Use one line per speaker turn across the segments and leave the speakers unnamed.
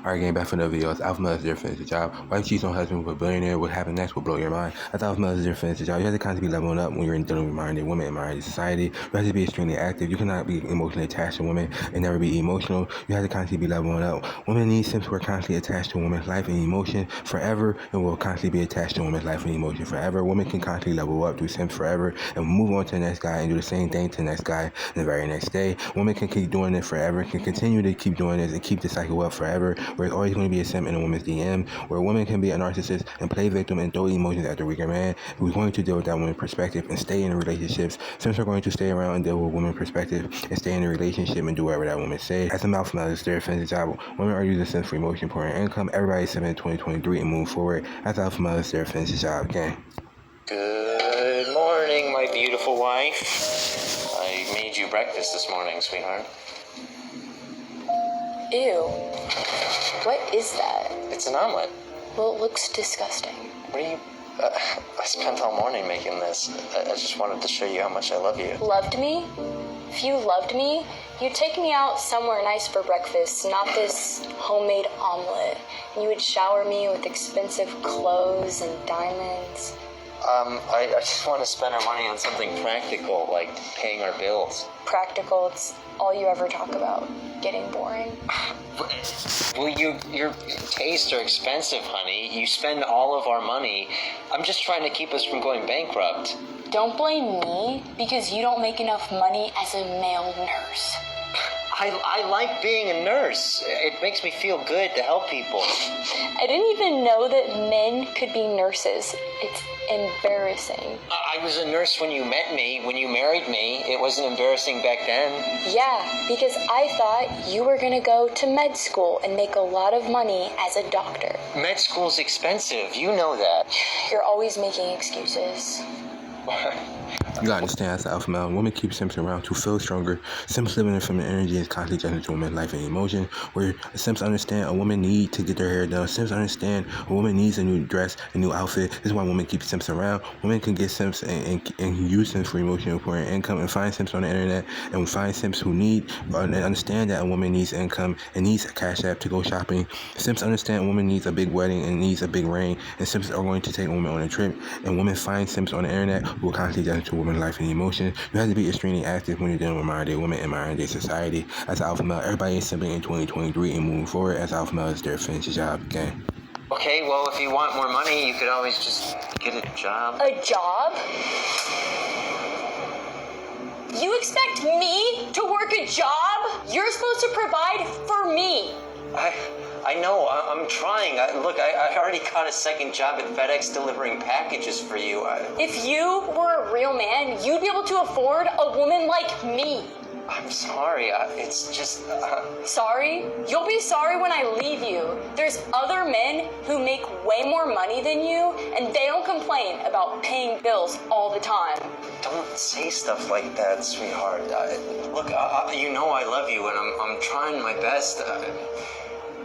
Alright, getting back for another video. As alpha male is their fancy job. Wife cheats on husband with a billionaire. What happened next will blow your mind. As alpha male is their fancy job. You have to constantly be leveling up when you're dealing with minded women in minded society. You have to be extremely active. You cannot be emotionally attached to women and never be emotional. You have to constantly be leveling up. Women need simps who are constantly attached to a woman's life and emotion forever and will constantly be attached to a woman's life and emotion forever. Women can constantly level up through simps forever and move on to the next guy and do the same thing to the next guy the very next day. Women can keep doing it forever, can continue to keep doing this and keep the cycle up forever, where it's always going to be a simp in a woman's DM, where a woman can be a narcissist and play victim and throw emotions at the weaker man who's going to deal with that woman's perspective and stay in the relationships. Simps are going to stay around and deal with women's perspective and stay in the relationship and do whatever that woman says. As a mouth from it's their offensive job. Women are using simps for emotion, power, and income. Everybody's simping in 2023 and move forward. As alpha male, it's their offensive job. Gang.
Good morning, my beautiful wife. I made you breakfast this morning, sweetheart.
Ew. What is that?
It's an omelet.
Well, it looks disgusting.
What are you... I spent all morning making this. I just wanted to show you how much I love you.
Loved me? If you loved me, you'd take me out somewhere nice for breakfast, not this homemade omelet. You would shower me with expensive clothes and diamonds.
I just want to spend our money on something practical, like paying our bills.
Practical, it's all you ever talk about. Getting boring.
Well, your tastes are expensive, honey. You spend all of our money. I'm just trying to keep us from going bankrupt.
Don't blame me, because you don't make enough money as a male nurse.
I like being a nurse. It makes me feel good to help people.
I didn't even know that men could be nurses. It's embarrassing.
I was a nurse when you met me. When you married me, it wasn't embarrassing back then.
Yeah, because I thought you were going to go to med school and make a lot of money as a doctor.
Med school's expensive. You know that.
You're always making excuses.
You gotta understand, as an alpha male, women keep simps around to feel stronger. Simps living in feminine energy is constantly judging to a woman's life and emotion, where simps understand a woman needs to get their hair done. Simps understand a woman needs a new dress, a new outfit. This is why women keep simps around. Women can get simps and use simps for emotional support and income and find simps on the internet and find simps who need and understand that a woman needs income and needs a cash app to go shopping. Simps understand a woman needs a big wedding and needs a big ring, and simps are going to take a woman on a trip, and women find simps on the internet who will constantly judge to a woman's life and emotion. You have to be extremely active when you're dealing with modern day women in modern day society. As an alpha male, everybody is simping in 2023 and moving forward. As alpha male, is their fancy job. Okay.
Okay, well, if you want more money, you could always just get a job.
A job? You expect me to work a job? You're supposed to provide for me.
I know, I'm trying. Look, I already got a second job at FedEx delivering packages for you.
If you were a real man, you'd be able to afford a woman like me.
I'm sorry, it's just...
Sorry? You'll be sorry when I leave you. There's other men who make way more money than you, and they don't complain about paying bills all the time.
Don't say stuff like that, sweetheart. Look, you know I love you, and I'm trying my best.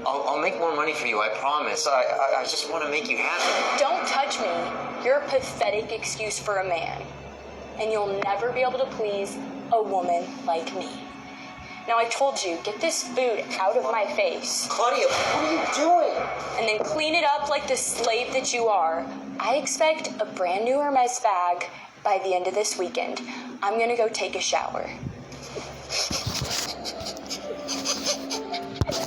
I'll make more money for you, I promise. I just want to make you happy.
Don't touch me. You're a pathetic excuse for a man. And you'll never be able to please a woman like me. Now I told you, get this food out of my face.
Claudia, what are you doing?
And then clean it up like the slave that you are. I expect a brand new Hermes bag by the end of this weekend. I'm gonna go take a shower.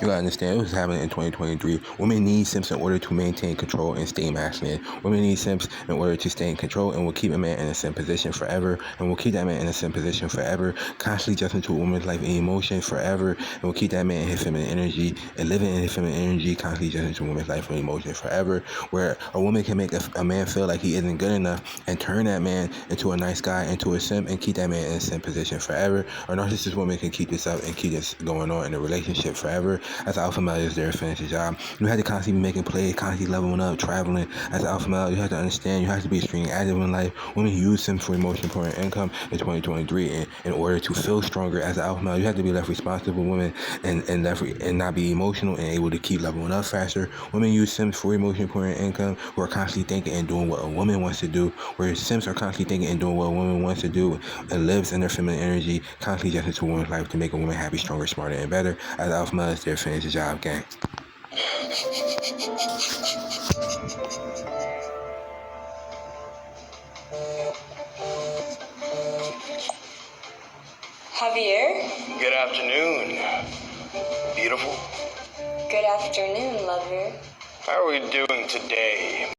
You gotta understand what's happening in 2023. Women need simps in order to maintain control and stay masculine. Women need simps in order to stay in control and will keep a man in a simp position forever, and will keep that man in a simp position forever, constantly adjusting to a woman's life and emotion forever, and will keep that man in his feminine energy and living in his feminine energy, constantly adjusting to a woman's life and emotion forever, where a woman can make a man feel like he isn't good enough and turn that man into a nice guy, into a simp, and keep that man in a simp position forever. A narcissist woman can keep this up and keep this going on in a relationship forever. As alpha male, is their fancy job. You have to constantly be making plays, constantly leveling up, traveling. As alpha male, you have to understand you have to be extremely active in life. Women use simps for emotion, power, and income in 2023 in order to feel stronger. As an alpha male, you have to be left responsible women and not be emotional and able to keep leveling up faster. Women use simps for emotion, power, and income who are constantly thinking and doing what a woman wants to do, whereas simps are constantly thinking and doing what a woman wants to do and lives in their feminine energy, constantly adjusting to a woman's life to make a woman happy, stronger, smarter, and better. As alpha male, is their fancy job. Gang.
Javier?
Good afternoon, beautiful.
Good afternoon, lover.
How are we doing today?